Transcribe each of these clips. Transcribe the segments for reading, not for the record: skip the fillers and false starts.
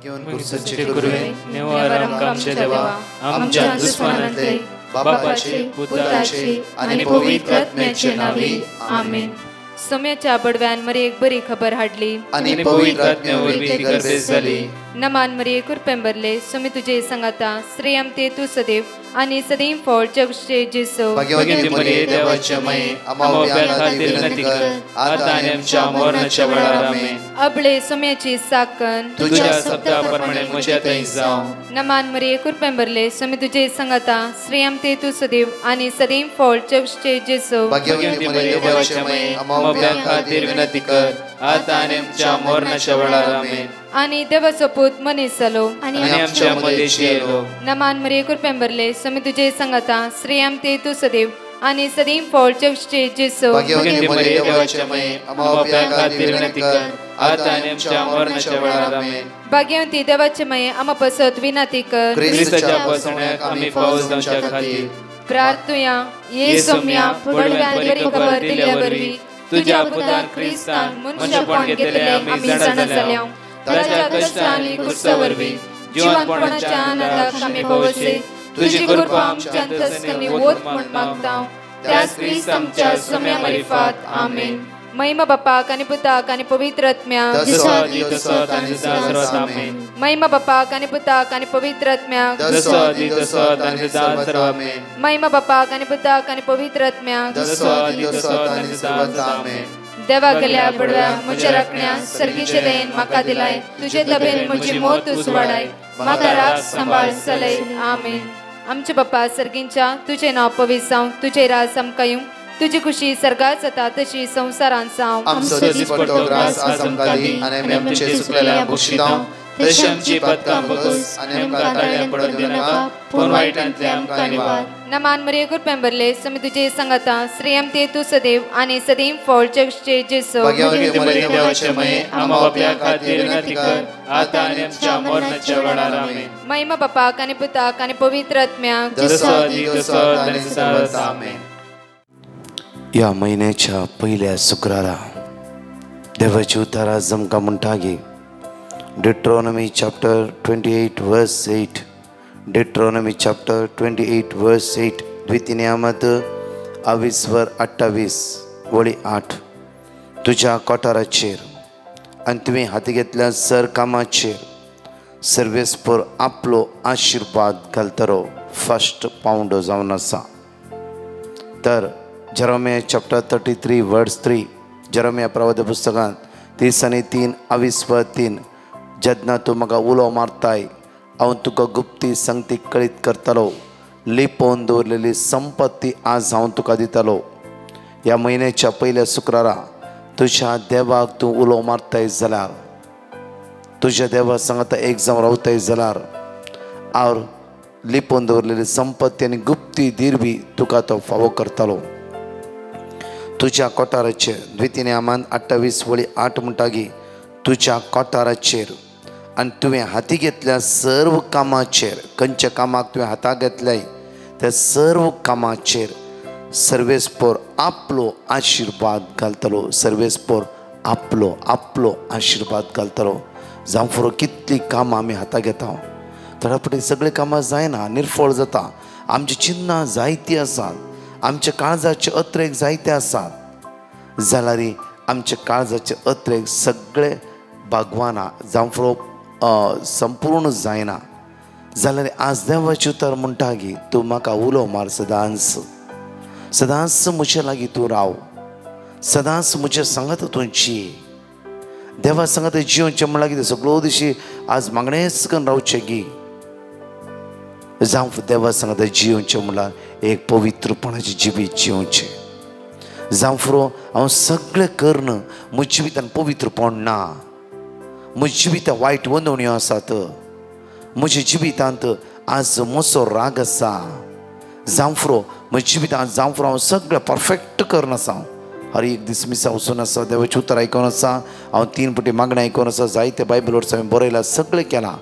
घेऊन पुरुषाचे गुरुवे नेवार आमच्या देवा आमच्या दुश्मनांतले बापाचे पुत्राचे आणि पवित्र आत्म्याचे नावे आमेन. सोम्याच्या बडव्यान मरे एक बरी खबर हाडली आणि पवित्र आत्म्यावर ती गर्दी झाली. नमान मरे कुरपेंबरले सोमी तुझे संगाता श्रेयम ते तू सदैव आणि सदैव फळ जगचे जेसो. भाग्यवती मरिये देवाच्या माये आम्हा खातीर विनंती कर आता आणि आमच्या मरणाच्या वेळार आमेन. अबळे सोम्याची साकन तुझ्या शब्दाप्रमाणे म्हज्या थंय जावं. नमान मरे कुरपेंबरले सोमी तुझे संगाता श्रेयम ते तू सदैव आणि सदैव फळ जगचे जेसो. भाग्यवती मरिये देवाच्या माये आम्हा खातीर विनंती कर आता आणि आमच्या मरणाच्या वेळार आमेन. आणि देवाचो पूत मनीस जालो आणि आमच्या मध्येशी येलो. नमान मरे कुरपेंबरले सोमी तुझे संगाता श्रेयम ते तू सदैव आणि सदैव फळ जगचे जेसो. भाग्यवती मरिये देवाच्या माये आम्हा खातीर विनंती कर आता आणि आमच्या मरणाच्या वेळार आमेन. भाग्यवती देवाचे माये आम्हा पसत विनंती कर ख्रिस्ताच्या पसण्याक आम्ही पावस जावच्या खातीर प्रार्थुया. ये सोम्या बडव्यान बरी खबर दिल्या वरवी तुझ्या पुतान ख्रिस्तान मनशापण घेतले आम्ही जाणा जाल्या. ताच्या कष्टांनी क्रुसावरवी जीवनपणाच्या आनंदाक आम्ही पवसे तुझी कृपा आमच्या अंतस्करणी वोत म्हण मागता. त्याच ख्रिस्त आमच्या सोम्या मार्फत आमेन. महिमा बापाक आणि पुताक आणि पवित्र आत्म्याक महिमा बापाक आणि पुताक आणि पवित्र आत्म्याक महिमा बापाक आणि पुताक आणि पवित्र आत्म्याक देवा गेल्या बडव्या म्हज्या राखण्या सर्गीचे देन म्हाका दिलाय. तुझे तबेन म्हजी मोत उसवाडाय म्हाका राख सांबाळ चलय. आमेन. आमचे बाप्पा सर्गींच्या तुझे नाव पवित्र जावं. तुझे राज आमकां येवं. तुझी खुशी सर्गात जाता तशी संसारांत जावं. आमचो दिसपट्टो ग्रास आज आमकां दी आनी आमी आमचे सुकलेल्या बक्षितांव तशी आमची पदकां बगस आनी आमकां ताळ्यां पडत दिनाका पूण वायटांतले आमकां निवार. नमान मरे कुरपेंबरले सोमी तुझे संगाता श्रेयम ते तू सदैव आणि सदैव फळ जगचे जेसो. भाग्यवती मरिये देवाचे माये आम्हा बाप्या खातीर विनंती कर आता आनी आमच्या मरणाच्या वेळार आमेन. महिमा बापाक आणि पुताक आणि पवित्र आत्म्याक आमेन. या महिन्याच्या पहिल्या शुक्रारा देवाची उतारा जमका म्हणटागी डिट्रॉनॉमी चॅप्टर 28 वर्स 8. डिट्रॉनॉमी चॅप्टर 28 वर्स 8. द्वितीनियामत 22:28 वळी 8. तुझ्या कोठाराचेर आनी तुवें हाती घेतल्या सर कामाचेर सर्वेस्पर आपलो आशिर्वाद घालतलो फर्स्ट पावंड जावन आसा. तर जेरेमिया चॅप्टर 33 वर्स 3. जेरेमिया प्रवादी पुस्तकांत 30:3 जेन्ना तूं म्हाका उलो मारताय हांव तुका गुप्ती संगती कळीत करतलो. लिपोवन दवरलेली संपत्ती आज हांव तुका दितलो. ह्या म्हयन्याच्या पयल्या शुक्रारा तुज्या देवाक तूं उलो मारताय जाल्यार तुज्या देवा सांगता एक जावन रावताय जाल्यार हांव लिपोवन दवरलेली संपत्ती आनी गुप्ती दिरबी तुका तो फावो करतलो. तुझ्या कोठाराचेर द्वितीनियामान 28:8 म्हणटागी तुझ्या कोठाराचेर आनी तुवें हाती घेतल्या सर्व कामाचेर खंयच्या कामाक तुवें हाताक घेतल्याय त्या सर्व कामाचेर सर्वेस्पर आपलो आशिर्वाद घालतलो. सर्वेस्पर आपलो आशिर्वाद घालतलो. जावं फुरो कितली कामां आमी हाताक घेता थोड्या फावटी सगळीं कामां जायना निर्फळ जाता. आमची चिन्नां जायतीं आसात. आमच्या काळजाचे अत्रेक जायते आसात जाल्यार आमच्या काळजाचे अत्रेक सगळे भगवाना जावं फुरो संपूर्ण जायना जाल्यार आज देवाची उतर म्हणटागी तूं म्हाका उलो मार. सदांच म्हजे लागीं तूं राव. सदांच म्हजे सांगात तूं जी. देवा सांगात जिवचे म्हणल्यार कितें सगळो दिशी आज मागणेच करून रावचें गी. जावं देवा सांगात जिवचे म्हणल्यार एक पवित्रपणाची जिवीत जिवचे. जावं फुरो हांव सगळें करन म्हज्या जिवितान पवित्रपण ना. म्हज्या जिवितांत वायट वंदवण्यो आसात. म्हज्या जिवितांत आज मोसो राग आसा. जावं फुरो म्हज्या जिवितांत जावं फुरो हांव सगळें परफेक्ट करन आसा. हर एक दीस मिसा वचून आसा. देवाचें उतर आयकोन आसा. हांव 3 फावटी मागणें आयकोन आसा. जायते बायबल वर्स हांवें बरयलां. सगळें केलां.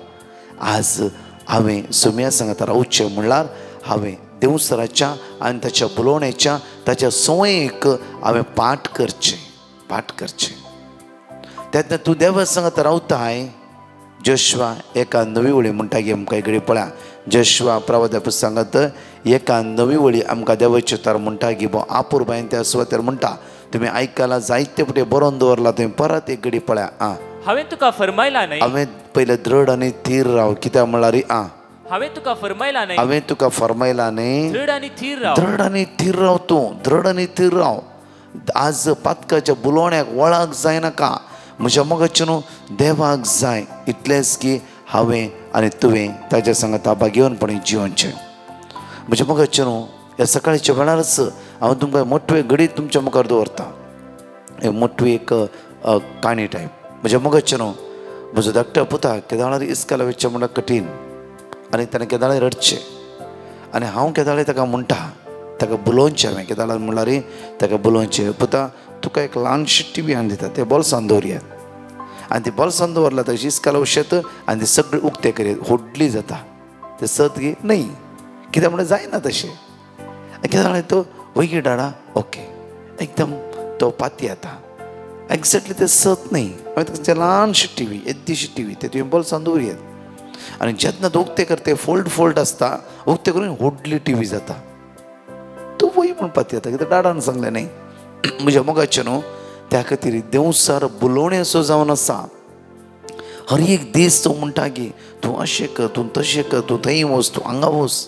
आज हांवें सोम्या सांगात रावचें म्हणल्यार हांवें देवसराच्या आनी ताच्या बुलोवण्याच्या ताच्या संवयेक हांवें पाठ करचें. तेन्ना तूं देवा सांगात रावताय जोशवा एका नवी वळी म्हणटा की आमकां इकडे पळया जोशवा प्रवाद्या पुस्तकांत एका नवी वळी आमकां देवाचे उतार म्हणटा की बो आपूर बायन त्या सुवातेर म्हणटा तुम्ही आयकला जायते फुटे बरोवन दवरला तुम्ही परत एक घडी पळया हांवें तुका फरमायला न्हय हांवें पयले दृढ आनी थीर राव कित्याक म्हणल्यार हांवें तुका फरमायला न्हय हांवें तुका फरमायला न्ही दृढ आनी थीर राव दृढ आनी थीर राव तूं दृढ आनी थीर राव आज पातकाच्या बुलोवण्याक वळख जायनाका म्हज्या मोगाचे न्हू देवाक जाय इतलेंच की हांवें आनी तुवें ताच्या संग ताबा घेवनपणी जिवनचें म्हज्या मोगाचे न्हू ह्या सकाळच्या वेळारच हांव तुमकां मोठवे घडी तुमच्या मुखार दवरता एक मोठवी एक काणी टायप म्हज्या मोगाचे न्हू म्हजो धाकटो पुता केदाळार इस्काला वयचें म्हणल्यार कठीण आनी ताणें केदाळे रडचें आनी हांव केदाळे ताका म्हणटा ताका बुलोवचें हांवें केदाळार म्हणल्यार ताका बुलोवचें पुता तुका एक ल्हानशी टी हाडून दिता ते बॉल्सान दवरयात आनी ती बॉल्सान दवरला तशी इस्काला शेत आनी ती सगळी उक्ते करीत व्हडली जाता ते सत घे न्ही कित्याक म्हणल्यार जायना तशें कितें जालें तो वयगी डाडा ओके एकदम तो पाती येता एक्झॅक्टली ते सत न्ही हांवें ल्हानशी टी व्ही येद्दीशी टी व्ही ते तुवें बॉल्सान दवरयात आनी जेन्ना तो उक्ते करता फोल्ड आसता उक्ते करून व्हडली टी व्ही जाता तो वय म्हण पाती येता कित्याक डाडान सांगलें न्ही म्हज्या मोगाचें न्हू त्या खातीर देवसार बुलोवणे असो जावन आसा हर एक दीस तो म्हणटा की तूं अशें कर तूं तशें कर तूं थंय वच तूं हांगा वच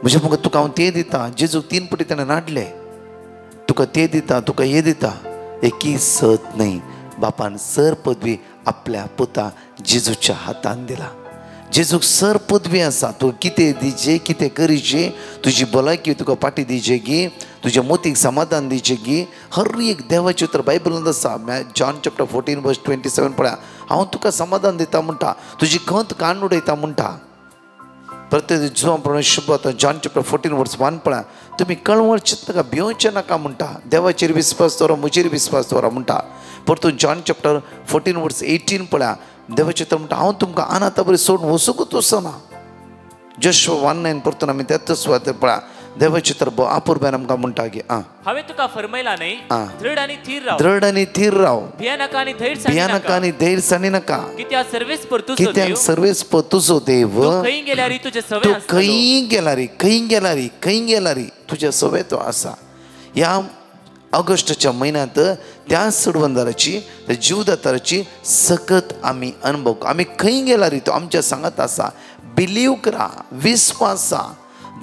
म्हज्या मुखार तुका हांव तें दिता जेजूक 3 फावटी ताणें नाडलें तुका तें दिता तुका हें दिता एकी सत न्ही बापान सर पदवी आपल्या पुता जेजूच्या हातान दिला जेजूक सर पदवी आसा तूं कितें दिजे कितें करीचें तुजी भलायकी तुका पाटी दिजे गी तुज्या मोतीक समाधान दिचें गी हर एक देवाचें उतर बायबलांत आसा जॉन चॅप्टर 14:27 पळया हांव तुका समाधान दिता म्हणटा तुजी खंत काण उडयता म्हणटा प्रत्येक जिवां शुभ आता जॉन चॅप्टर 14:1 पळया तुम्ही कळवळ चिंतनाका भिवचें नाका म्हणटा देवाचेर विस्वास दवरा म्हजेर विस्वास दवरा म्हणटा परतून जॉन चॅप्टर 14:18 पळया देवाचें उतर म्हणटा हांव तुमकां अनाथ बरी सोडून वचूंकूच वचना जोशुआ 1:9 परतून आमी त्याच सुवातेर पळया देवाचें उतर आपुरब्यान आमकां म्हणटा की हांवें तुका फरमायला न्ही दृढ आनी थीर राव दृढ आनी थीर राव भियानाका आनी धैर्य साणी नाका कित्याक सर्वेस्पर तुजो देव खंय गेल्यार तुजे तूं सवय खंय गेला रे तुज्या सवय तो आसा ह्या ऑगस्टच्या म्हयन्यांत त्या सडवंदाराची त्या जीवदाताराची सकत आमी अनुभव आमी खंय गेला रे तो आमच्या सांगात आसा बिलीव करा विस्वासा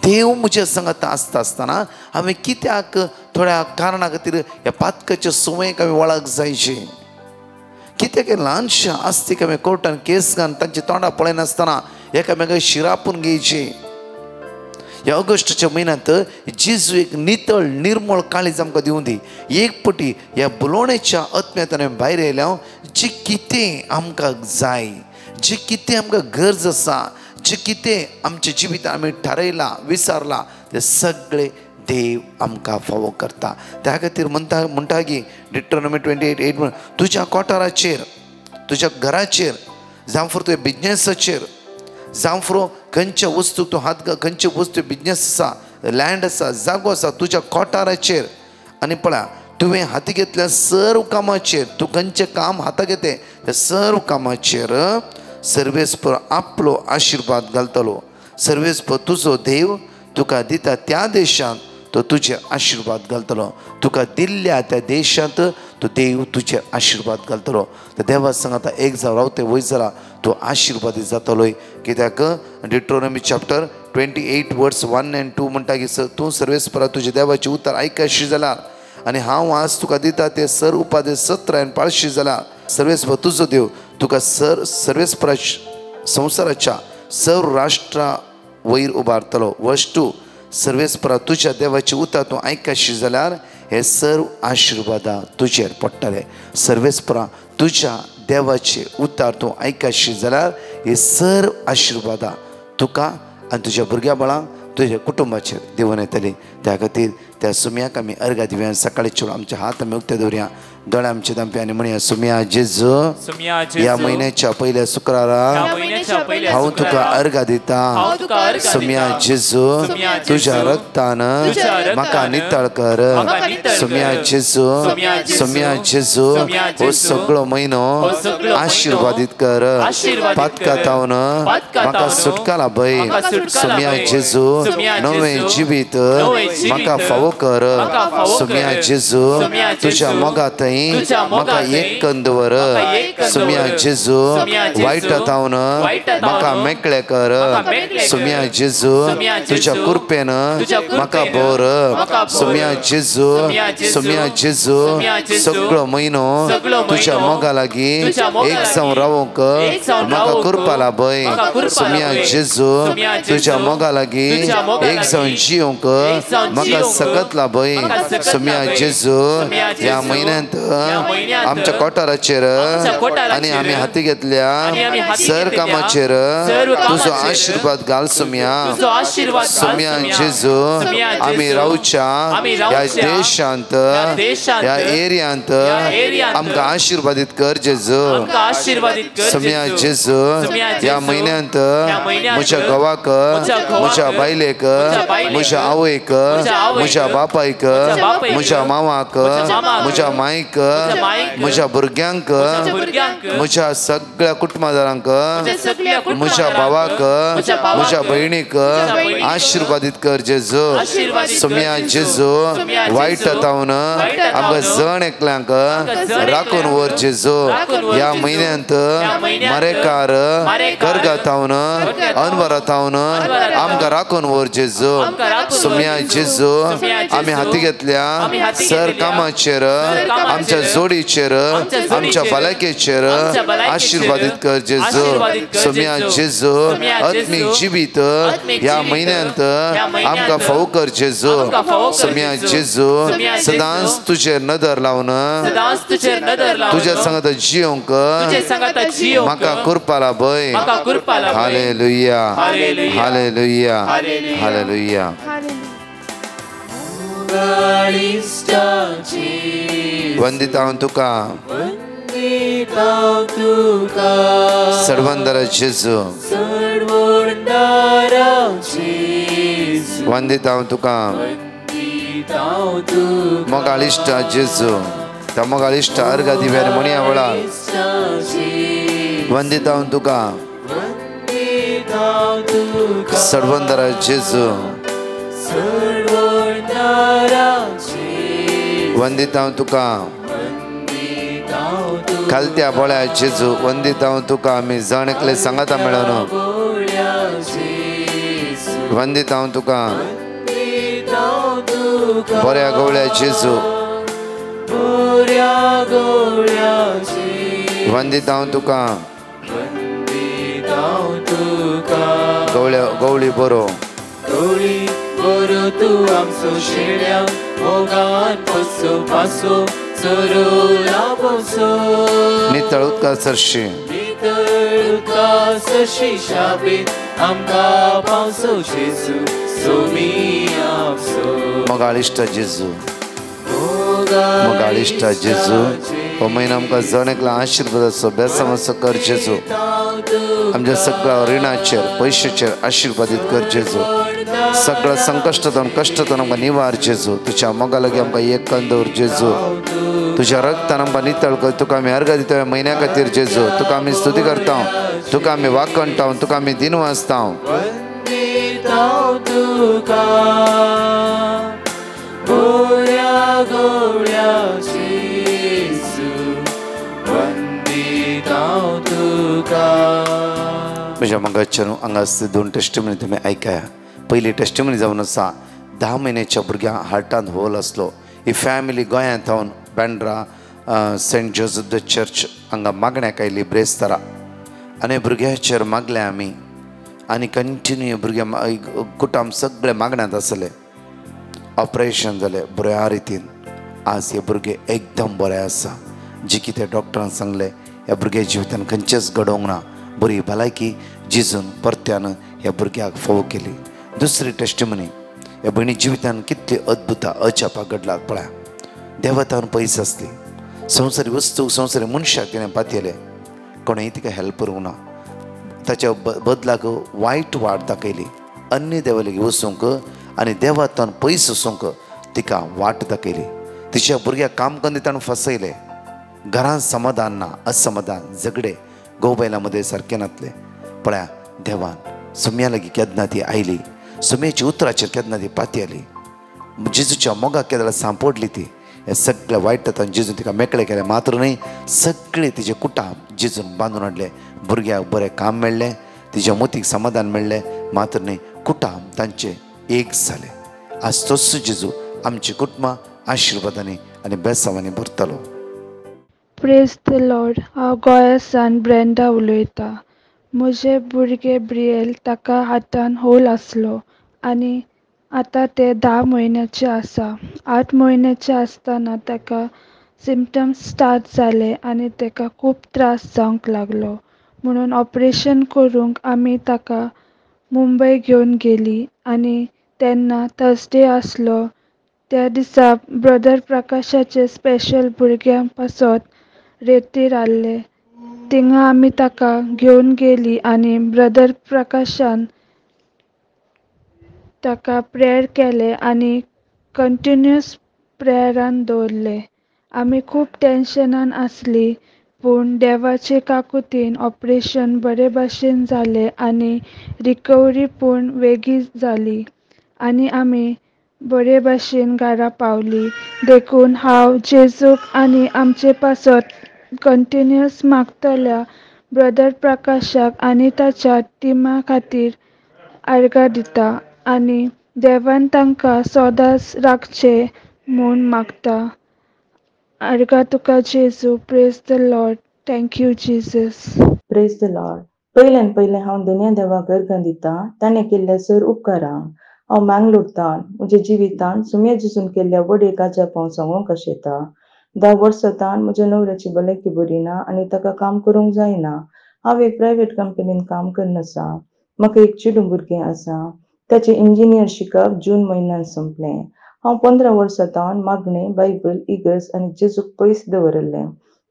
देव म्हज्या सांगात आसता आसतना हांवें कित्याक थोड्या कारणा खातीर ह्या पातकाच्या संवयेक हांवें वळख जायची कित्याक ल्हानशा आस्तीक हांवें कोर्टान केस घालून तांची तोंडां पळयनासतना एकामेकाक शिरापून घेवची ह्या ऑगस्टच्या म्हयन्यांत जेजू एक नितळ निर्मळ काळीज आमकां दिवूं दी एक पटी ह्या बुलोवणेच्या आत्म्यांतल्यान हांवें भायर येयल्या जें कितें आमकां जाय जें कितें आमकां गरज आसा जें कितें आमच्या जिवितांत आमी थारयलां विचारलां तें सगळें देव आमकां फावो करता त्या खातीर म्हणटा की डिट्रोनॉमी 28:8 तुज्या कोठाराचेर तुज्या घराचेर जावं फॉर तुज्या बिजनेसाचेर जावं फॉर खंयच्या वस्तूक तूं हात खंयचे वस्तू बिजनेस आसा लँड आसा जागो आसा तुज्या कोठाराचेर आनी पळया तुवें हाती घेतल्या सर्व कामाचेर तूं खंयचें काम हाताक घेतें त्या सर्व कामाचेर सर्वेस्पर आपलो आशिर्वाद घालतलो सर्वेस्पर तुजो देव तुका दिता त्या देशांत तो तुजे आशिर्वाद घालतलो तुका दिल्ल्या त्या देशांत तो देव तुजे आशिर्वाद घालतलो त्या देवा सांगात एक जाव रावते वयर जाला तो आशिर्वादी जातलोय कित्याक डिट्रोनॉमी चॅप्टर 28:1-2 म्हणटा की तूं सर्वेस्परा तुज्या देवाचें उतर आयकशी जाल्यार आनी हांव आज तुका दिता ते सर उपादे 17 पाळशी जाल्यार सर्वेस्पर तुजो देव तुका सर्वेस्परा संवसाराच्या सर्व राष्ट्रा वयर उबारतलो वर्स 2 सर्वेस्परा तुज्या देवाचें उतर तूं आयकशी जाल्यार हे सर्व आशिर्वादा तुजेर पडटले सर्वेस्परा तुज्या देवाचे उतार तूं आयकशी जाल्यार हे सर्व आशिर्वादा तुका आनी तुज्या भुरग्या बाळांक तुज्या कुटुंबाचेर देवून येतली त्या खातीर त्या सुमयाक आमी अर्घा दिव्या सकाळी चलो आमचे हात आमी उक्ते दवरया दोळे आमचे दामपे आनी म्हणया सुमया जेजू सुमया ह्या म्हयन्याच्या पयल्या शुक्रारा हांव तुका अर्घा दिता सुमया जेजू तुझ्या रक्तान म्हाका नितळ कर सुमया जेजू सुमया जेजू हो सगळो म्हयनो आशीर्वादीत कर पातकातावन म्हाका सुटका लाभय सुमया जेजू नवें जिवीत म्हाका फावो कर सुमया जेजू तुझ्या मोगांतय म्हाका एक कंदवर सुमया जेजू वायटातावन म्हाका मेकळे कर सुमया जेजू तुझ्या कृपेन म्हाका भर सुमया जेजू सुमया जेजू सगळो म्हयनो तुझ्या मोगा लागीं एक जावन रावूंक म्हाका करपा लाभय सुमया जेजू तुझ्या मोगा लागीं एक जावन जियोंक म्हाका सकत लाभय सुमया जेजू ह्या म्हयन्यांत आमच्या कोठाराचेर आनी आमी हाती घेतल्या सर कामाचेर तुजो आशीर्वाद घाल सुमया सुमया जेजू आमी रावच्या ह्या देशांत ह्या एरियांत आमकां आशीर्वादीत कर जेजू सुमया जेजू ह्या म्हयन्यांत म्हज्या घोवाक म्हज्या बायलेक म्हज्या आवयक म्हज्या बापायक म्हज्या मांवाक म्हज्या मायक म्हज्या भुरग्यांक म्हज्या सगळ्या कुटुंबादारांक म्हज्या भावाक म्हज्या भयणीक आशीर्वादीत कर जेजू सुमया जेजू वायटातावन आमकां जण एकल्यांक राखून व्हर जेजू ह्या म्हयन्यांत मरेकार करगातावन अनवरातावन आमकां राखून व्हर जेजू सुमया जेजू आमी हाती घेतल्या सर कामाचेर आमच्या जोडीचेर आमच्या भलायकेचेर आशीर्वादीत कर जेजू सुमया जेजू आत्मीक जिवीत ह्या म्हयन्यांत आमकां फावो कर जेजू सुमया जेजू सदांच तुजेर नदर लावन तुज्या सांगता जियोंक म्हाका करपा लाभय हालेलुया हालेलुया हालेलुया वंदित हांव तुका सर्वंदर जेजू वंदित हांव तुका मोगाळिश्ट जेजू त्या मोगाळिश्ट अर्घा दिव्यान म्हणया वळा वंदित हांव तुका सर्वंदर जेजू वंदित हांव तुका खालत्या बोळ्या जेजू वंदित हांव तुका आमी जण एकले सांगाता मेळोन वंदित हांव तुका बऱ्या गवळ्या जेजू वंदित हांव तुका गवळी बरो tu am so shelia mogan posso passo soro la posso नितळ उदका सरशी ka sashi shabe amka pauso jesu so mi apso मोगाळिश्ट जेजू मोगाळिश्ट जेजू हो महिना आमकां जण एकला आशीर्वाद असो बेसम असो कर जेजू आमच्या सगळ्या रिणाचेर पयशाचेर आशीर्वादीत कर जेजू सगळ्या संकश्टातून कश्टातून आमकां निवार जेजू तुज्या मोगा लागीं आमकां एक कंदवर जेजू तुज्या रक्तान आमकां नितळ कर तुका आमी अर्घ दिता ह्या म्हयन्या खातीर जेजू तुका आमी स्तुती करता तुका आमी वाकणटा तुका आमी दिन वाजता म्हज्या मोगाच्यान हांगा आसता 2 टेस्टिमनी तुमी आयकाया पयली टेस्टिमनी जावन आसा 10 म्हयन्याच्या भुरग्यां हार्टांत होल आसलो ही फॅमिली गोंयांत हांव Bandra saint Joseph the church हांगा मागण्याक आयली ब्रेस्तारा आनी भुरग्याचेर मागले आमी आनी कंटिन्यू भुरग्या कुटुंब सगळे मागण्यांत आसले ऑपरेशन जालें बऱ्या रितीन आज हे भुरगे एकदम बरे आसा जी कितें डॉक्टरान सांगलें ह्या भुरग्या जिवितान खंयचेच घडोवंक ना बरी भलायकी जिजून परत्यान ह्या भुरग्याक फोव केली दुसरी टेस्टिमनी ह्या भयणी जिवितान कितली अद्भुतां अजापां घडलात पळया. देवतान पयस आसली, संवसारी वस्तूक संवसारी मनशाक तिणें पातयले, कोणेंय तिका हेल्प करूंक ना. ताच्या बदलाक वायट वाट दाखयली, अन्य देवा लागीं वचूंक आनी देवातान पयस वचूंक तिका वाट दाखयली. तिच्या भुरग्याक काम करून ताणें फसयले. घरांत समाधान ना, असमाधान, झगडे घोव बायलां मदें सारकें नातले. पळया देवान सुम्या लागीं केन्ना ती आयली, सुम्याच्या उतराचेर केन्ना ती पातयली, जेजूच्या मोगाक केन्ना सांपडली ती. हे सगळ्या वायटांतल्यान जेजून तिका मेकळें केलें. मात्र न्हय, सगळें तिजें कुटांब जेजून बांदून हाडलें. भुरग्याक बरें काम मेळ्ळें, तिच्या मोतीक समाधान मेळ्ळें. मात्र न्हय, कुटांब तांचें एक जालें. आज तोच जेजू आमची कुटुंबां आशिर्वादांनी आनी बेसांवांनी भरतलो. Praise the lord. हांव गोंयासान ब्रेंडा उलयतां. म्हजें भुरगें ब्रियल, ताका हातान होल आसलो आनी आतां ते 10 म्हयन्याचें आसा. 8 म्हयन्याचें आसतना ताका सिम्पटम्स स्टार्ट जाले आनी ताका खूब त्रास जावंक लागलो. म्हणून ऑपरेशन करूंक आमी ताका मुंबय घेवन गेलीं आनी तेन्ना थर्सडे आसलो. त्या दिसा ब्रदर प्रकाशाचे स्पेशल भुरग्यां पासत रेतीर आहले. थिंगा आमी ताका घेवन गेलीं आनी ब्रदर प्रकाशान ताका प्रेयर केले आनी कंटिन्युअस प्रेयरान दवरले. आमी खूब टेन्शनान आसली, पूण देवाचे काकुतीन ऑपरेशन बरे भाशेन जालें आनी रिकवरी पूण वेगळी जाली आनी आमी बरे भाशेन घरा पावलीं. देखून हांव जेजूक आनी आमचे पासत कंटिन्युअस मागतल्या ब्रदर प्रकाशाक आनी ताच्या टिमा खातीर आर्गां दिता आनी देवान तांकां सदांच राखचें म्हूण मागता. आर्गां तुका जेजू. Praise the Lord. Thank you Jesus. Praise the Lord. पयलें हांव दुनिया देवाक अर्गां दितां ताणें केल्ल्या सर उपकारांक. हांव मंगळूरतान म्हज्या जिवितांत सुम्या जेजून केल्ल्या व्हड काजाप हांव सांगूंक आशेतां. 10 वर्सांतान म्हज्या न्हवऱ्याची भलायकी बरी ना आनी ताका काम करूंक जायना. हांव एक प्रायवेट कंपनीन काम करनासा. म्हाका एक चेडूं भुरगें आसा. ताचें इंजिनियर शिकप जून म्हयन्यान संपलें. हांव 15 वर्सांतान मागणें, बायबल, इगर्ज आनी जेजूक पयस दवरलें.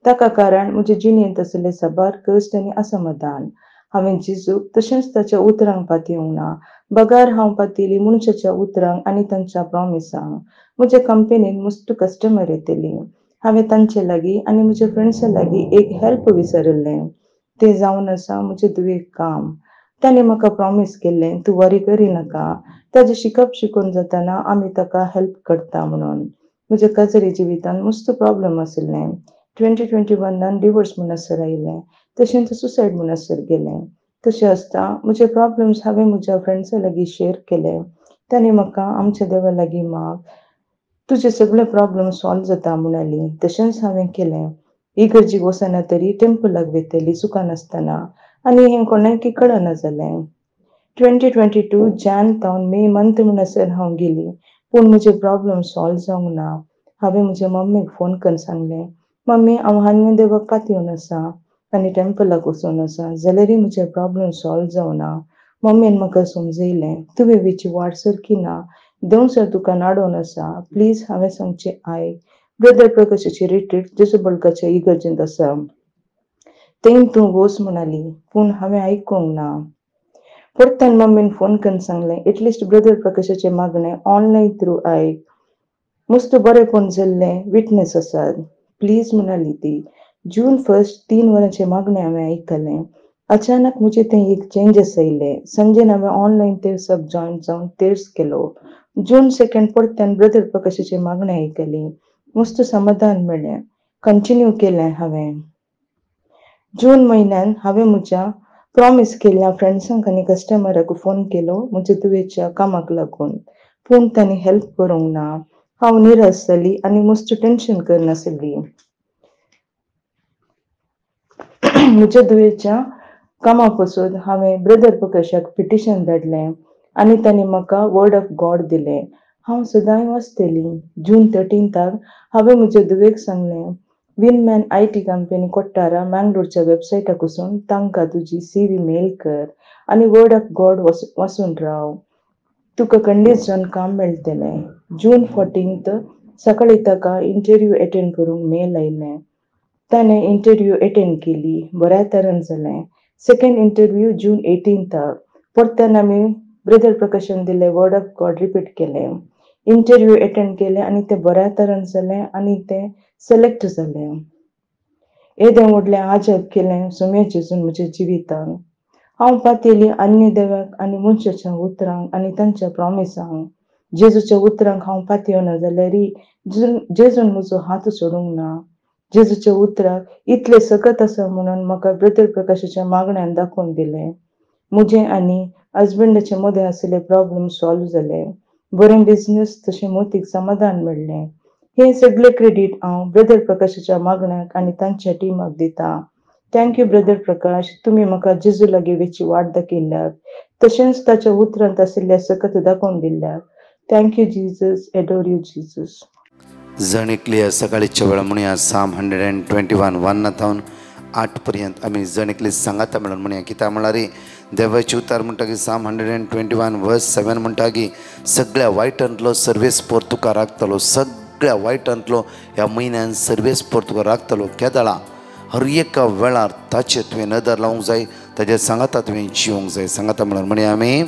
ताका कारण म्हज्या जिणेंत आशिल्लें साबार कश्ट आनी असमाधान. हांवें जेजूक तशेंच ताच्या उतरांक पातयेवंक ना. बगार हांव पातयली मनशाच्या उतरांक आनी तांच्या प्रॉमिसांक. म्हज्या कंपनीन मस्त कस्टमर येतलीं. हांवें तांचे लागीं आनी म्हज्या फ्रेंड्सां लागीं एक हेल्प विचारलें. तें जावन आसा म्हजे धुवेक काम. ताणें म्हाका प्रॉमीस केल्लें, तूं वरी करिनाका, ताजें शिकप शिकून जातना आमी ताका हेल्प करता म्हणून. म्हज्या काजरी जिवितांत मस्त प्रॉब्लेम आशिल्लें. 2021 डिवोर्स म्हणसर आयलें. तशेंच सुसायड म्हणसर गेलें. तशें आसता म्हजे प्रॉब्लेम्स हांवें म्हज्या फ्रेंड्सां लागीं शेअर केले. तांणी म्हाका आमच्या देवा लागीं माग, तुजे सगळे प्रॉब्लेम सॉल्व जाता म्हणली. तशेंच हांवें केलें. इगर्जीक वचना तरी टेम्पलाक वेतली चुकानासतना आनी हें कोणाकय कळना जालें. 2022 जान तावन मे मंथ म्हणसर हांव गेली, पूण म्हजे प्रॉब्लेम सॉल्व जावंक ना. हांवें म्हज्या मम्मीक फोन करून सांगलें, मम्मी हांव हान्य देवाक पातयेवन आसा आनी टेम्पलाक वचून आसा, जाल्यारय म्हजे प्रॉब्लेम सॉल्व जावना. मम्मीन म्हाका समजयलें, तुवें वेची वाट सरकी ना, देव सर तुका नाडोवन आसा, प्लीज हांवें सांगचें आयक. ब्रदर प्रकाशाची रिट्रीट जेजू बळकाच्या इगर्जेंत आसा, थंय तूं वच म्हणली, पूण हांवें आयकूंक ना. परतन मम्मीन फोन करून सांगलें, एटलिस्ट ब्रदर प्रकाशाचें मागणें ऑनलायन थ्रू आयक, मस्त बरेंपण जाल्लें विटनेस आसात, प्लीज म्हणली ती. जून 1 3 वरांचें मागणें हांवें आयकलें. अचानक म्हजें थंय एक चेंजीस आयले. संजेन हांवें ऑनलायन तेर्साक जॉयन जावन तेर्स केलो. जून 2 परतन ब्रदर प्रकाशाचें मागणें आयकली. मस्त समाधान मेळ्ळें. कंटिन्यू केलें हांवें. जून म्हयन्यान हांवें म्हज्या प्रॉमीस केल्ल्या फ्रेंड्सांक आनी कस्टमराक फोन केलो म्हज्या दुवेच्या कामाक लागून, पूण तांणी हेल्प करूंक ना. हांव निराश जाली आनी मस्त टेन्शन करनासली. म्हज्या दुवेच्या कामा पासून हांवें ब्रदर प्रकाशाक पिटिशन धाडलें आनी तांणी म्हाका वर्ड ऑफ गॉड दिलें. हांव सदांय वाचतलीं. जून 13 हांवें म्हज्या दुवेक सांगलें, विनमॅन IT कंपनी कोट्टारा मंगळूरच्या वेबसायटाक वचून तांकां तुजी CV मेल कर आनी वर्ड ऑफ गॉड वाचून राव. तुका कंडिशन काम मेळटलें. जून 14 सकाळी ताका इंटरव्यू अटेंड करूंक मेल आयलें. ताणें इंटरव्यू अटेंड केली, बऱ्या तरेन जालें. सेकंड इंटरव्यू जून 18 परतन आमी ब्रदर प्रकाशन दिले वर्ड ऑफ गॉड रिपीट केलें. इंटरव्यू अटेंड केलें आनी तें बऱ्या तरेन जालें आनी तें सिलेक्ट जालें. येदें व्हडलें आजब केलें सुम्या जेजून म्हज्या जिवितान. हांव पातयली अन्य देवाक आनी मनशाच्या उतरांक आनी तांच्या प्रॉमिसांक. जेजूच्या उतरांक हांव पातयना जाल्यार जेजून म्हजो हात सोडूंक ना. जेजूच्या उतराक इतले सकत आसा म्हणून म्हाका ब्रदर प्रकाशाच्या मागण्यान दाखोवन दिलें. म्हजें आनी हजबंडाचे मदें आशिल्ले प्रॉब्लेम सॉल्व जाले. बरें बिझनेस तशें मोतीक समाधान मेळ्ळें. हे सगळे क्रेडीट हांव ब्रदर प्रकाशाच्या मागण्याक आनी तांच्या टिमाक दितां. थँक्यू ब्रदर प्रकाश, तुमी म्हाका जेजू लागीं वेची वाट दाखयल्यात, तशेंच ताच्या उतरांत आशिल्ल्या सकत दाखोवन दिल्यात. Thank you Jesus, adore you Jesus. जणिकली सकाळीच्या वेळा म्हणूया साम 121 1 8 पर्यंत आमी जणिकली सांगाता म्हणून म्हणया. कित्याक म्हळ्यार देवाचे उतार म्हणटा की साम 121 वर्स 7 म्हणटा की सगळ्या वायटांतलो सर्वेस पोर तुका राखतलो. सगळ्या वायटांतलो ह्या म्हयन्यान सर्वेस पोर तुका राखतलो. केदळा हर एका वेळार ताचे तुवें नदर लावंक जाय, ताजे सांगाता तुवें जिवंक जाय. सांगाता म्हणून म्हणया आमी.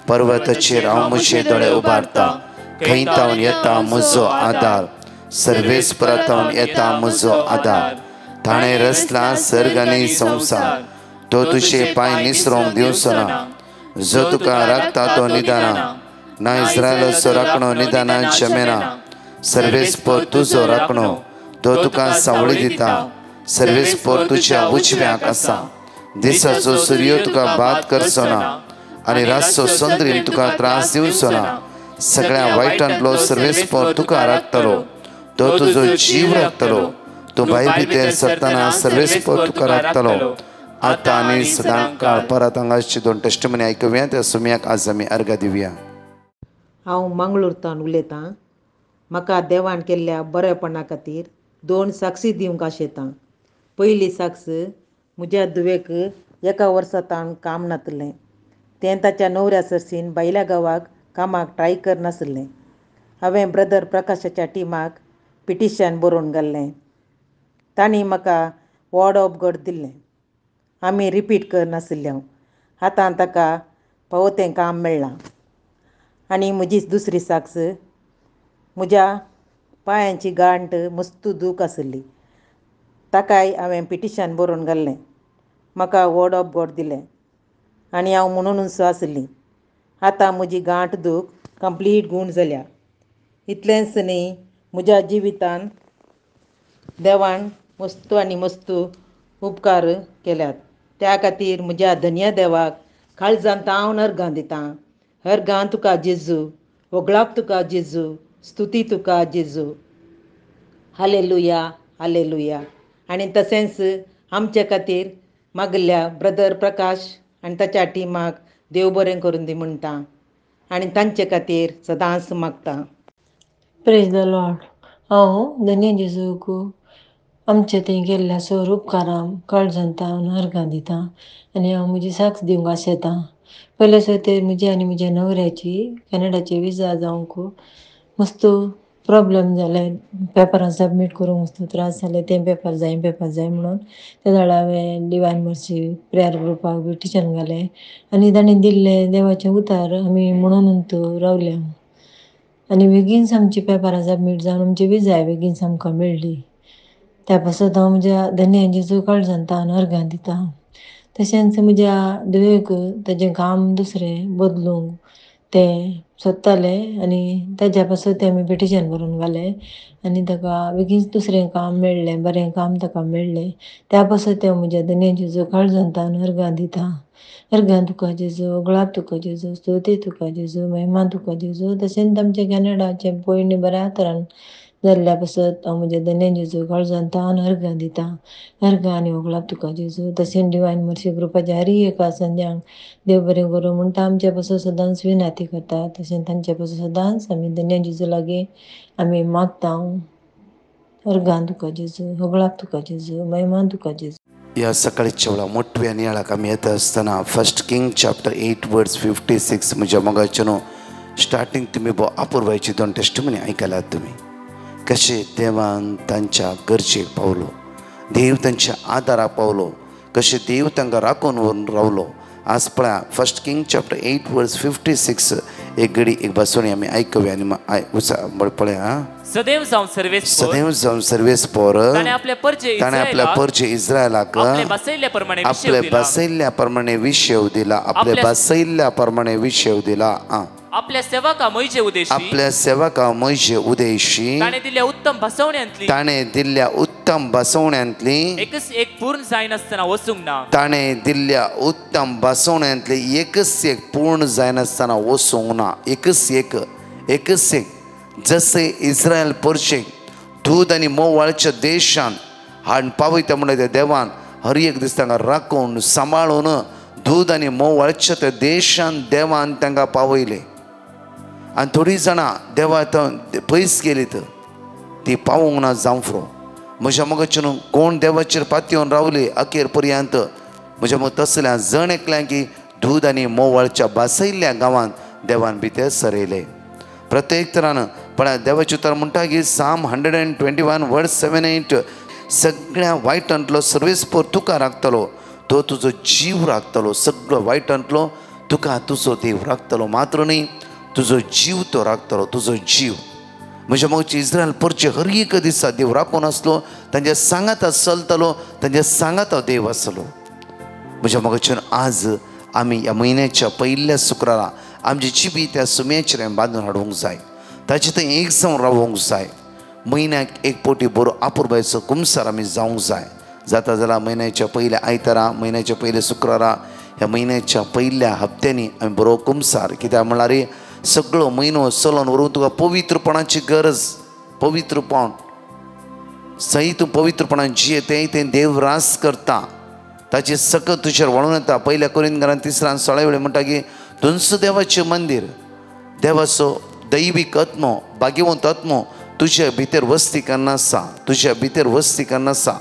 पर्वताचेर हांव म्हजे दोळे उबारता, खंय तावन येता म्हजो आदार. सर्वेस्परांतावन येता म्हजो आदार. ताणें रचला सर्ग आनी संवसार, तो तुजे पांय निसरोंक दिवचो ना. जो तुका राखता तो निदाना, ना इस्रायलाचो राखणो निदाना जमेना. सर्वेस्पर तुजो राखणो, तो तुका सावळी दिता. सर्वेस्पर तुज्या उजव्याक आसा. दिसाचो सूर्य तुका बाद करचो ना आनी रातचो चंद्रीन तुका त्रास दिवचो ना. सगळ्या वायटांतलो सर्वेस्पर तुका राखतलो, तो तुजो जीव राखतलो. तूं भायर भितर सरतना सर्वेस्पर तुका राखतलो. आतां आनी सदां काळ परत हांगाची 2 टेस्टमनी आयकुया. त्या सुम्याक आज आमी अर्घ दिवया. हांव मंगळूरतान उलयतां. म्हाका देवान केल्ल्या बरेपणा खातीर 2 साक्षी दिवंक आशेतां. पयली साक्ष, म्हज्या धुवेक 1 वर्सांतान काम नासलें. तें ताच्या न्हवऱ्या सरसीन भायल्या गांवाक कामाक ट्राय करनासलें. हांवें ब्रदर प्रकाशाच्या टिमाक पिटिशन बरोवन घाल्लें. तांणी म्हाका वर्ड ऑफ गॉड दिल्लें. आमी रिपीट करनासल्यो. आतां ताका फावो काम मेळ्ळां. आनी म्हजी दुसरी साक्ष, म्हज्या पांयांची गांठ मस्त दूख आसली. ताकाय हांवें पिटिशन बरोवन घाल्लें. म्हाका वर्ड ऑफ गॉड दिलें आनी हांव म्हणूनच आसली. आतां म्हजी गांठ दूख कंप्लीट गूण जाल्या. इतलेंच न्ही, म्हज्या जिवितान देवान मस्त आनी मस्त उपकार केल्यात. त्या खातीर म्हज्या धन्य देवाक काळजांत हांव अर्घां दितां. अर्घां तुका जेजू, वगळाप तुका जेजू, स्तुती तुका जेजू. Hallelujah, hallelujah. आनी तशेंच आमचे खातीर मागल्या ब्रदर प्रकाश आनी ताच्या टिमाक देव बरें करून दी म्हणटा आनी तांचे खातीर सदांच मागता. Praise the lord. हांव धन्य जेजूक आमचे थंय केल्ल्या सर उपकारांक काळजांत हांव अर्घां दितां आनी हांव म्हजी साक्ष दिवंक आशेतां. पयले सुवातेर म्हजी आनी म्हज्या न्हवऱ्याची कॅनडाची विजा जावंक मस्त प्रॉब्लेम जाले. पेपरां सबमीट करूंक मस्त त्रास जाले. तें पेपर जाय म्हणून त्या वेळार हांवें डिवायन मर्सी प्रेयर ग्रुपाक पिटिशन घालें आनी ताणें दिल्लें देवाचें उतार आमी म्हणून रावल्या. आनी बेगीनच आमची पेपरां सबमीट जावन आमची विजाय बेगीनच आमकां मेळ्ळी. त्या पासत हांव म्हज्या धन्य जेजू काळजांत हांव अर्घां दितां. तशेंच म्हज्या धुवेक ताजें काम दुसरें बदलूंक तें सोदतालें आनी ताज्या पासत आमी पिटिशन बरोवन घालें आनी ताका बेगीनच दुसरें काम मेळ्ळें, बरें काम ताका मेळ्ळें. त्या पासत हांव म्हज्या धन्य जेजू काळजांत हांव अर्घां दितां. अर्घां तुका जेजू, वगळाप तुका जेजू, स्तुती तुका जेजू, महिमा तुका जेजू. तशेंच आमच्या कॅनडाचें पयलीं बऱ्या तरान जाल्ल्या पासत हांव म्हज्या धन्य जेजू काळजांत हांव अर्घां दितां. अर्घां आनी वगळाप तुका जेजू. तशेंच डिवायन मर्सी ग्रुपाच्या हर एका संद्यांक देव बरें करूं म्हणटा आमच्या पासत सदांच विनाती करता. तशेंच तांच्या पासत सदांच आमी धन्य जेजू लागीं आमी मागतां. अर्घां तुका जेजू, वगळाप तुका जेजू, महिमा तुका जेजू. ह्या सकाळीच्या वेळा मोठव्या नियाळाक आमी येता आसतना 1 किंग चॅप्टर 8 वर्स 56 म्हज्या मोगाचे न्हू स्टार्टिंग तुम्ही अपूर्वायची 2 टेस्टिमनी ऐकायला तुम्ही कसे देवान तांच्या गरजेक पावलो, देव त्यांच्या आदाराक पावलो, कसे देव तांकां राखून व्हरून रावलो. आज पळया 1 किंग चॅप्टर 8 वर्स 56 एक घडी एक बसोनी आम्ही ऐकूया आणि पळया. सदैव जावन सर्वेस पोर ताणे आपल्या परचे इस्रायलाक आपले बसयल्ल्या प्रमाणे विषय दिला, आपले बसयल्ल्या प्रमाणे विषय दिला. आपल्या सेवका मोइजे उदेशी ताणे दिल्ल्या उत्तम बसवण्यांतली एक पूर्ण जायनासतना वसूंक ना. ताणे दिल्ल्या उत्तम बसवण्यांतली एक पूर्ण जायनासतना वसूंक ना. एकच एक जसे इस्रायल परशे दूध आणि मोवाळच्या देशान हाड पावयता म्हणून त्या देवान हर एक दीस तांकां राखून सांबाळून दूध आणि मोवाळच्या त्या देशान देवान तांकां पावयले. आणि थोडी जाणां देवा पयस गेलीत ती पावूंक ना जावफ्रो. म्हज्या मगच्यान कोण देवाचेर पातयेवन रावली अखेर पर्यंत म्हज्या मग तसल्या जण एकल्या की दूध आणि मोवाळच्या बासयल्ल्या गांवांत देवान भितर सरयले. प्रत्येक तरान पण देवाचे उतर म्हणटा की साम 121 वर्स 7-8 सगळ्या वायटांतलो सर्वेस्पोर तुका राखतलो, तो तुजो जीव राखतलो. सगळो वायटांतलो तुका तुजो देव राखतलो, मात्र न्ही तुजो जीव तो राखतलो, तुजो जीव. म्हज्या मोगचे इस्रायल परचे हर एक दिसा देव राखून आसलो, तांच्या सांगात चलतलो, तांच्या सांगात देव आसलो. म्हज्या मोगच्यान आज आमी ह्या म्हयन्याच्या पयल्या शुक्रारा आमची चिबी त्या सुम्याचेर बांदून हाडूंक जाय, ताचे थंय एक जावन रावूंक जाय. म्हयन्याक एक पोटी बरो अपूर्वायचो कुमसार आमी जावंक जाय. जाता जाल्यार म्हयन्याच्या पयल्या आयतारा, म्हयन्याच्या पयल्या शुक्रारा, ह्या म्हयन्याच्या पयल्या हप्त्यांनी आमी बरो कुमसार. कित्याक म्हळ्यार सगळो म्हयनो चलोन व्हरून तुका पवित्रपणाची गरज. पवित्रपण सही तूं पवित्रपणान जिये तें देव रास करता, ताचे सकत तुजेर वळून येता. पयल्या कोरिंथीकारांत 3:16 म्हणटा की तुमचो देवाचें मंदीर, देवाचो दैवीक आत्मो, भाग्यवंत आत्मो तुज्या भितर वस्ती करना आसा, तुज्या भितर वस्ती करना आसा.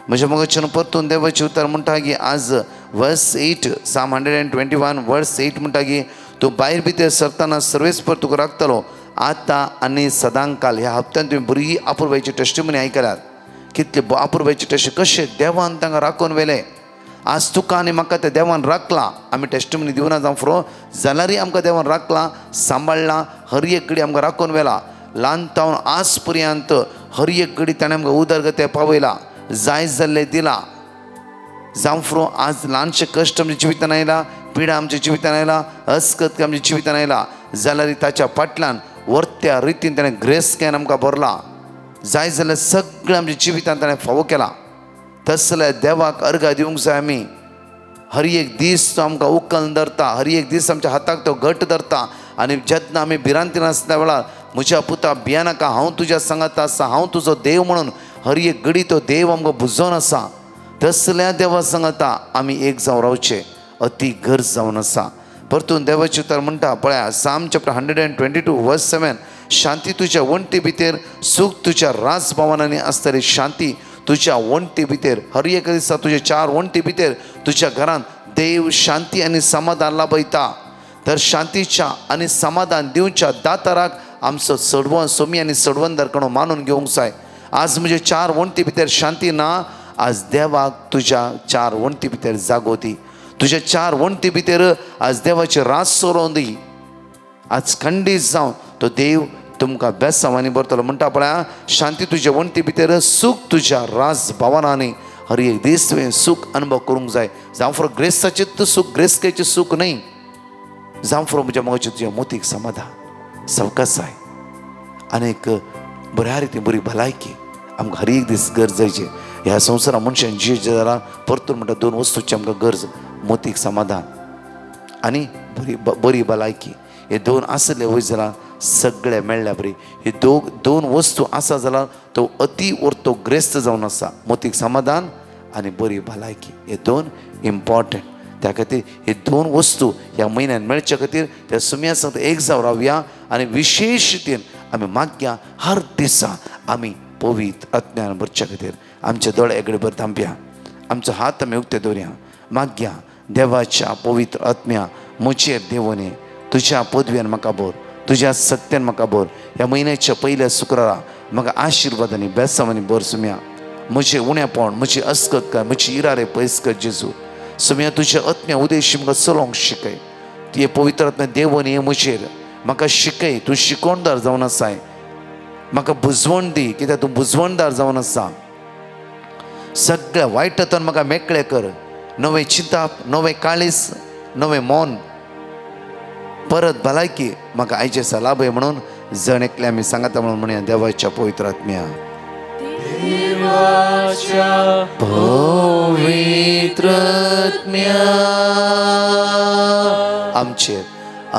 म्हज्या मोगाच्यान परतून देवाचें उतर म्हणटा की आज वर्स 8 साम 121 वर्स 8 म्हणटा की तूं भायर भितर सरतना सर्वेस्पर तुका राखतलो आतां आनी सदांकाल. ह्या हप्त्यान तुवें बरी अपूर्वायची टेस्टिमनी आयकल्यात. कितले अपूर्वायची टेस्ट कशें देवान तांकां राखून व्हेले. आज तुका आनी म्हाका त्या देवान राखला. आमी टेस्टिमनी दिवना जावं फुरो जाल्यारय आमकां देवान राखला, सांबाळला, हर एक घडी आमकां राखून व्हेला. ल्हान तावन आज पर्यंत हर एक घडी ताणें आमकां उदरगती पावयला, जाय जाल्लें दिला. जावं फुरो आज ल्हानशे कश्ट आमच्या जिवितान आयला, पिडा आमच्या जिवितान आयला, अस्कत आमच्या जिवितान आयला, जाल्यार ताच्या फाटल्यान वर्त्या रितीन ताणें ग्रेस कॅन आमकां भरला. जाय जाल्यार सगळें आमच्या जिवितान ताणें फावो केला. तसल्या देवाक अर्घ दिवंक जाय आमी. हर एक दीस तो आमकां उखल धरता, हर एक दीस आमच्या हाताक तो घट धरता. आनी जेन्ना आमी भिरांतीन आसल्या वेळार म्हज्या पुता भियानाका हांव तुज्या सांगात आसा, हांव तुजो देव म्हणून हर एक घडी तो देव आमकां बुजोवन आसा. तसल्या देवा सांगाता आमी एक जावन रावचे अति गरज जावन आसा. परतून देवाचें उतर म्हणटा पळया साम चॅप्टर 122 वर्स 7 शांती तुज्या वंटी भितर, सूख तुज्या राजभवनांनी आसतली शांती तुज्या वंटी भितर. हर एक दिसा तुज्या 4 वंटी भितर तुज्या घरांत देव शांती आनी समाधान लाभयता. तर शांतीच्या आनी समाधान दिवच्या दाताराक आमचो सडवण सोमी आनी सडवंदरकडून मानून घेवंक जाय. आज म्हज्या 4 वंटी भितर शांती ना, आज देवाक तुज्या 4 वंटी भितर जागो दी. तुज्या 4 वंटी भितर आज देवाचे रास सोरोवन दी. आज खंडीत जावन तो देव तुमकां बेसांवांनी भरतलो. म्हणटा पळया शांती तुज्या वंटी भितर, सूख तुज्या राज भवनांनी. हर एक दीस तुवें सूख अनुभव करूंक जाय. जावं फुरो ग्रेस्ताचें सूख, ग्रेस्तेचें सूख न्ही. जावं फुरो म्हज्या मोगाचें तुज्या मोतीक समाधान, सवकासाय आनी एक बऱ्या रितीन बरी भलायकी आमकां हर एक दीस गरजेचें. ह्या संवसारांत मनशान जी जाल्यार परतून म्हणटा 2 वस्तूची आमकां गरज, मोतीक समाधान आनी बरी भलायकी. हे 2 आसले वय जाल्यार सगळे मेळ्ळ्या बरी. हे 2 वस्तू आसा जाल्यार तो अति उरतो ग्रेस्त जावन आसा. मोतीक समाधान आनी बरी भलायकी हे 2 इम्पॉर्टंट. त्या खातीर हे 2 वस्तू ह्या म्हयन्यान मेळच्या खातीर त्या सुम्या सांगता एक जावन रावया आनी विशेश रितीन आमी मागया हर दिसा आमी पवित्र आत्म्यान भरच्या खातीर. आमचे दोळे एकडे भर थांबया, आमचो हात आमी उक्ते दवरया, मागया देवाच्या पवित्र आत्म्या म्हजेर देवोने तुज्या पदव्यान म्हाका भर. तुझ्या सत्यान म्हाका भर. ह्या म्हयन्याच्या पयल्या शुक्रारा म्हाका आशिर्वादांनी बेसांवांनी भर सुम्या. म्हजें उणेपण, म्हजी अस्कतकाय, म्हजी इरारे पयस कर जेजू. सुम्या तुज्या आत्म्या उदेशी म्हाका चलोवंक शिकय. तुये पवित्र आत्म्या देवन हे म्हजेर म्हाका शिकय. तूं शिकोवणदार जावन आसाय. म्हाका बुजवण दी, कित्याक तूं बुजवणदार जावन आसा. सगळ्या वायटांतल्यान म्हाका मेकळें कर. नवें चिंताप, नवें काळीस, नवें मौन, परत भलायकी म्हाका आयचे दिसा लाभय म्हणून जण एकले आमी सांगता म्हणून म्हणया देवाच्या पवित्र आत्म्या. पवित्र आत्म्या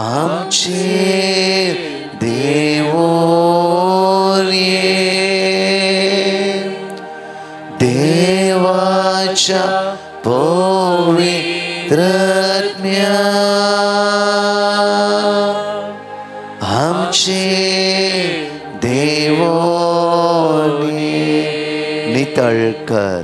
आमचेर देवोर ये. देवाच्या पवित्र आत्म्या आमचे देवोर ये. नितळ कर,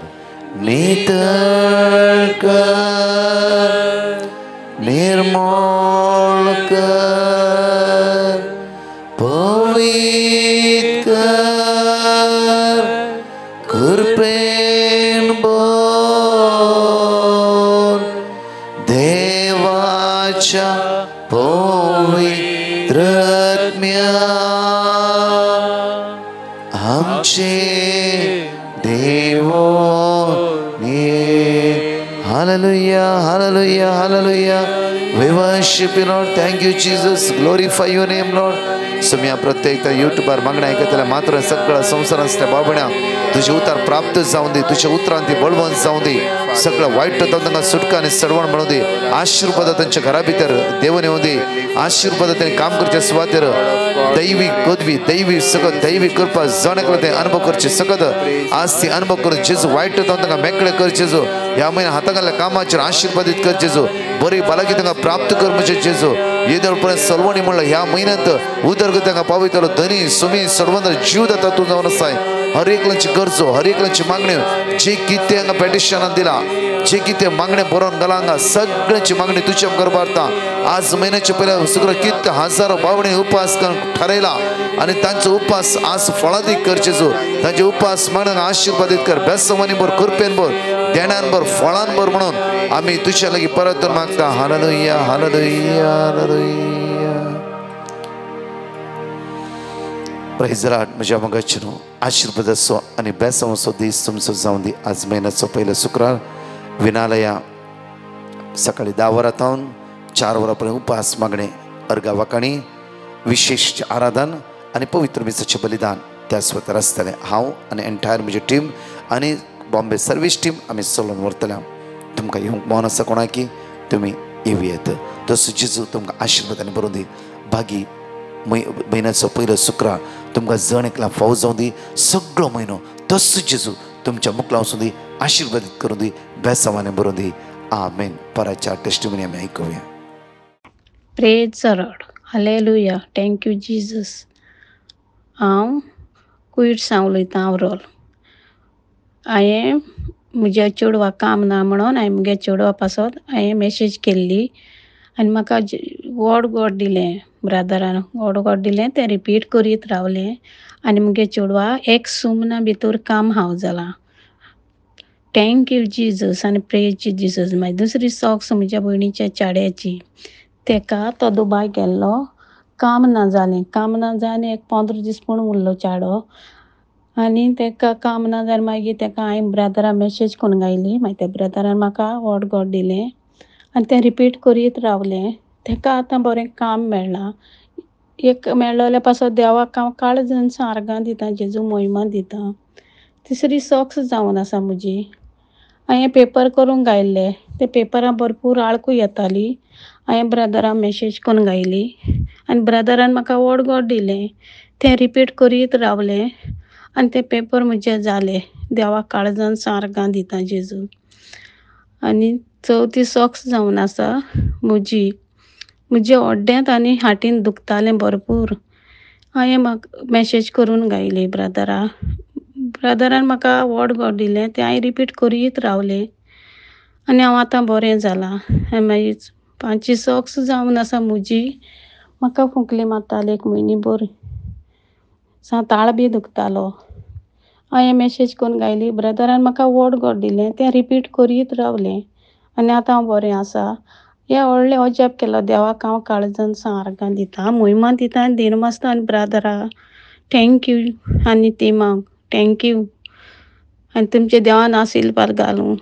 निर्मळ कर, पवित्र कर, कृपेन भर. देवाच्या पवित्र आत्म्या आमचे देवोर ये. Hallelujah, hallelujah, hallelujah. We worship you, Lord. Thank you, Jesus. Glorify your name, Lord. सुम्या प्रत्येक युट्यूबार मागण्या ऐकतल्या मात्र सगळं संसार असल्या बाबण्या तुझे उतार प्राप्त जाऊन दे. तुझ्या उतरांती बळवंत जाऊन दे. सगळं वाईट तांकां सुटका आणि सडवण म्हणून दे. आशीर्वाद तांच्या घरा भितर देवन येऊ दे. आशीर्वाद त्यांनी काम करचे सुवातेर दैवी पदवी, दैवी सगळं दैवी कृपा जणकलं ते अनुभव करचे सकत आज ती अनुभव करून जेजू वाईट तांकां मेकळे कर जेजू. ह्या महिन्यात हातांतल्या कामाचेर आशीर्वादीत कर जेजू. बरी भलायकी तांकां प्राप्त कर म्हणजे जेजू. येदळपर्यंत सलवणी म्हणलं ह्या महिन्यात उदरगत तांकां पावयतलो. धनी सुमी सर्वंदर जीव दाता तूं जावन आसाय. हर एकल्याची गरजो, हर एकल्याची मागण्यो जे कितें हांगा पेटिशनान दिला, जे कितें मागणे बरोवन घाला हांगा सगळ्यांची मागणी तुज्या करता. आज महिन्याच्या पयल्या सगळं कितके हजारो बावणे उपास ठरयला आणि तांचो उपास आज फळादीक कर जेजू. तांचे उपास मागण्यांक आशीर्वादीत कर. बेसवानी भर, कृपेन भर, देण्यान भर, फळान भर म्हणून आमी तुज्या लागीं परत मागता. Hallelujah, hallelujah, hallelujah. Praise Lord. म्हज्या मोगाचेर आशीर्वादाचो आनी बेसवाचो दीस तुमचो जावन दी. आज म्हयन्याचो पयलो शुक्रार विनालया सकाळी 10 वरांतावन 4 वरांपर्यंत उपास मागणे, अर्गा वाकाणी, विशेष आराधन आणि पवित्र मिसाचे बलिदान त्या स्वतार आसतले. हांव आनी एंटायर म्हजी टीम आनी बॉम्बे सर्वीस टीम आमी चलोवन व्हरतले. तुमकां येवंक मौन आसा कोणा की तुमी येवयात. तसो जेजू तुमकां आशिर्वादांनी भरून दी. भागी म्हयन्याचो पयलो शुक्रार तुमकां जण एकला फावो जावं दी. सगळो म्हयनो तसो जेजू तुमच्या मुखला वचून दी, आशिर्वादीत करून दी, बेसावाने भरून दी. आमेन. पराच्या टेस्टिमनी आमी आयकुया. Praise the lord. Hallelujah. Thank you Jesus. हांव कुयट्सां उलयतां आवरोल. हांवें म्हज्या चेडवाक काम ना म्हणून हांवें म्हज्या चेडवा पासत हांवें मॅसेज केल्ली आनी म्हाका व्हड गॉड दिलें. ब्रदरान व्हड गॉड दिलें तें रिपीट करीत रावलें आनी म्हगे चेडवा 1 सुमना भितर काम हांव जालां. थँक यू जीजस आनी प्रेज जीजस. मागीर दुसरी सॉक्स म्हज्या भयणीच्या चेड्याची, तेका तो दुबाय गेल्लो, काम ना जालें. काम ना जावन 15 दीस पूण उरलो चेडो आनी तेका काम ना जालें. मागीर तेका हांवें ब्रदराक मॅसेज करून गायली. मागीर त्या ब्रदरान म्हाका व्हड गॉड दिलें आनी तें रिपीट करीत रावलें. तेका आतां बरें काम मेळ्ळां. एक मेळ्ळो जाल्यार पासत देवाक हांव काळजान सारगां दितां, जेजू महिमा दितां. तिसरी सॉक्स जावन आसा म्हजी. हांवें पेपर करून गायल्ले. ते पेपरां भरपूर आळकूय येताली. हांवें ब्रदराक मॅसेज करून गायली आनी ब्रदरान म्हाका व्हड गॉड दिलें. तें रिपीट करीत रावलें आनी ते पेपर म्हजे जाले. देवाक काळजान सारगां दितां जेजू. आनी चवथी सॉक्स जावन आसा म्हजी. म्हज्या ओड्ड्यांत आनी हाटीन दुखतालें भरपूर. हांवें म्हाका मॅसेज करून गायली ब्रदराक. ब्रदरान म्हाका व्हड गॉड दिलें. तें हांवें रिपीट करीत रावलें आनी हांव आतां बरें जालां. आनी मागीर 5 सॉक्स जावन आसा म्हजी. म्हाका फुंकली मारताली 1 म्हयने भर ताळ बी दुखतालो. हांवें मॅसेज करून गायली ब्रदरान म्हाका वड गॉड दिलें तें रिपीट करीत रावलें आनी आतां हांव बरें आसा. हें व्हडलें अजाप केलो देवाक हांव काळजान सारकां दिता महिमा दिता आनी दिनमस्ता आनी ब्रादरा थँक्यू आनी टिमाक थँक्यू आनी तुमचे देवान आशिर्वाद घालूं.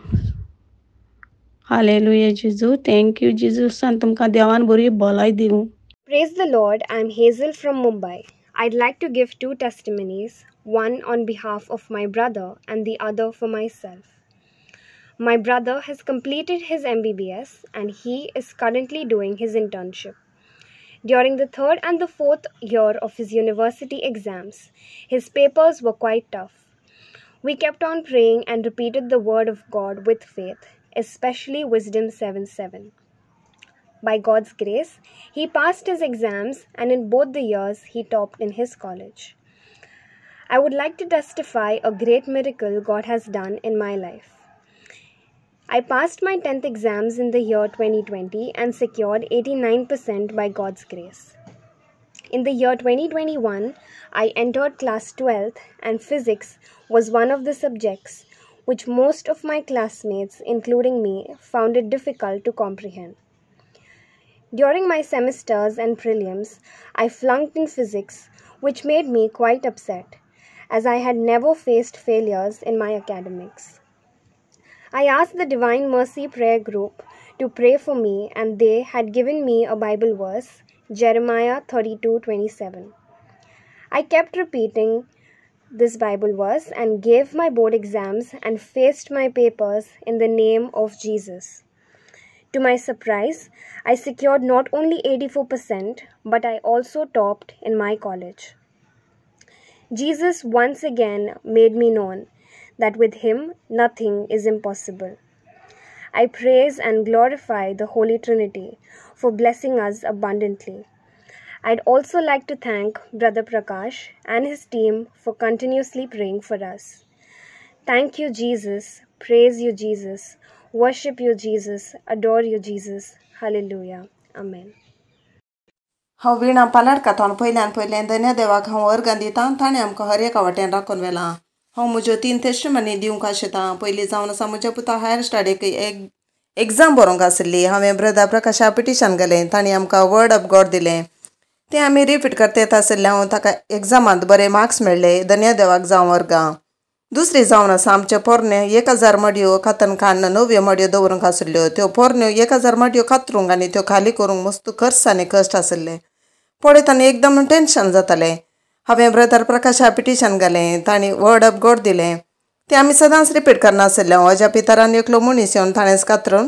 हालेलुया जेजू थँक्यू जेजूस आनी तुमकां देवान बरी भलाय दिवं. Praise the Lord. I'm Hazel from Mumbai. I'd like to give 2 testimonies, one on behalf of my brother and the other for myself. My brother has completed his MBBS and he is currently doing his internship. During the 3rd and the 4th year of his university exams, his papers were quite tough. We kept on praying and repeated the word of God with faith, especially Wisdom 7:7. By God's grace, he passed his exams and in both the years he topped in his college. I would like to testify a great miracle God has done in my life. I passed my 10th exams in the year 2020 and secured 89% by God's grace. In the year 2021, I entered class 12th and physics was one of the subjects which most of my classmates, including me, found it difficult to comprehend. During my semesters and prelims, I flunked in physics, which made me quite upset, as I had never faced failures in my academics. I asked the Divine Mercy Prayer Group to pray for me, and they had given me a Bible verse, Jeremiah 32:27. I kept repeating this Bible verse and gave my board exams and faced my papers in the name of Jesus. To my surprise, I secured not only 84%, but I also topped in my college. Jesus once again made me known that with him nothing is impossible. I praise and glorify the Holy Trinity for blessing us abundantly. I'd also like to thank Brother Prakash and his team for continuously praying for us. Thank you, Jesus. Praise you, Jesus. Worship you, Jesus. Adore you, Jesus. Hallelujah. Amen. हांव विणा पालाडकातान पयलें धन्य देवाक हांव अर्गां दितां ताणें आमकां हर एका वाटेन राखून व्हेलां. हांव म्हज्यो 3 टेस्टिमनी दिवंक आशेतां. पयलीं जावन आसा म्हज्या पुता हायर स्टडीक एग्जाम बरोवंक आसली. हांवें ब्रदर प्रकाशा पिटिशन घालें ताणें आमकां वर्ड ऑफ गॉड दिलें तें आमी रिपीट करता येता आसलें. हांव ताका एग्जामांत बरे मार्क्स मेळ्ळे धन्य देवाक जावं वर्गां. दुसरी जावन आसा आमचे पोरणे 1000 मडयो कातन काडून 9 मडयो दवरूंक आसल्यो. त्यो पोरण्यो 1000 मडयो कातरूंक आनी त्यो खाली करूंक मस्त खर्च आनी कश्ट आसले. पळयतना एकदम टेन्शन जातालें. हांवें ब्रदर प्रकाशा पिटिशन घालें ताणें वर्ड ऑफ गॉड दिलें तें आमी सदांच रिपीट करनासलें. म्हज्या पितरान एकलो मनीस येवन ताणेंच कातरून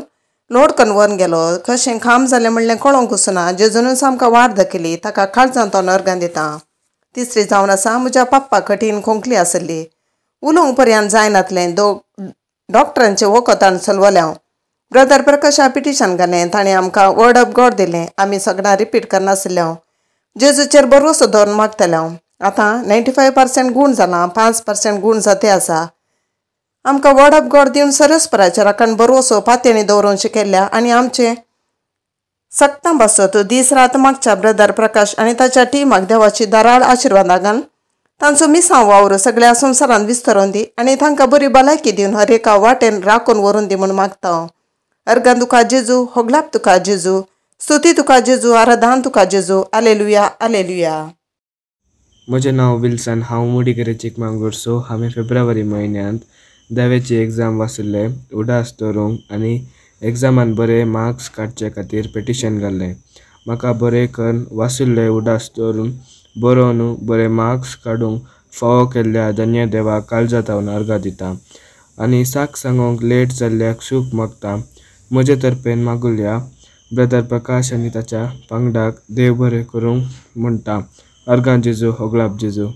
लोडकन व्हरून गेलो. कशें काम जालें म्हणलें कळोंक वचना. जेजूनच आमकां वाट दाखयली ताका काळजांत तो अर्गां दिता. तिसरी जावन आसा म्हज्या पप्पा कठीण खोंकली आसली. उलोवंक पर्यंत जायनातलें. डॉक्टरांचे वखदान चलवलें हांव. ब्रदर प्रकाशा पिटिशन घालें ताणें आमकां वर्ड ऑफ गॉड दिलें. आमी सगळां रिपीट करनासलें हांव. जेजूचेर भरवसो दवरून मागतालें हांव. आतां 95% गूण जालां. 5% गूण जाते आसा. आमकां वर्ड ऑफ गॉड दिवन सरस्पराचेर राखण भरवसो पातयेनी दवरून शिकयल्या आनी आमचे सक्तां बसत दीस रात मागच्या ब्रदर प्रकाश आनी ताच्या टिमाक देवाची दाराळ आशिर्वादां घाल. तांचो मिसांव वावर सगळ्या संवसारांत विस्तरोवन दी आनी तांकां बरी भलायकी दिवन हर एका वाटेन राखून व्हरून दी म्हूण मागता हांव. अर्गां तुका जेजू, होगलाप तुका जेजू, स्तुती तुका जेजू, आराधन तुका जेजू. Hallelujah hallelujah. म्हजें नांव विल्सन. हांव मुडिगेरे चिकमंगळूरचो. हांवें फेब्रुवारी म्हयन्यांत दाव्याची एग्जाम वाचल्ले उडास दवरूंक आनी एग्जामांत बरे मार्क्स काडचे खातीर पिटिशन घाल्लें. म्हाका बरें करून वाचुल्ले उडास दवरून बरोवन बरे मार्क्स काडूंक फावो केल्ल्या धन्य देवाक काळजांतल्यान अर्गां दिता आनी साक सांगूंक लेट जाल्ल्याक सूख मागता. म्हजे तर्फेन मागुल्या ब्रदर प्रकाश आनी ताच्या पंगडाक देव बरें करूंक म्हणटा. अर्गां जेजू, होगलाप जेजू.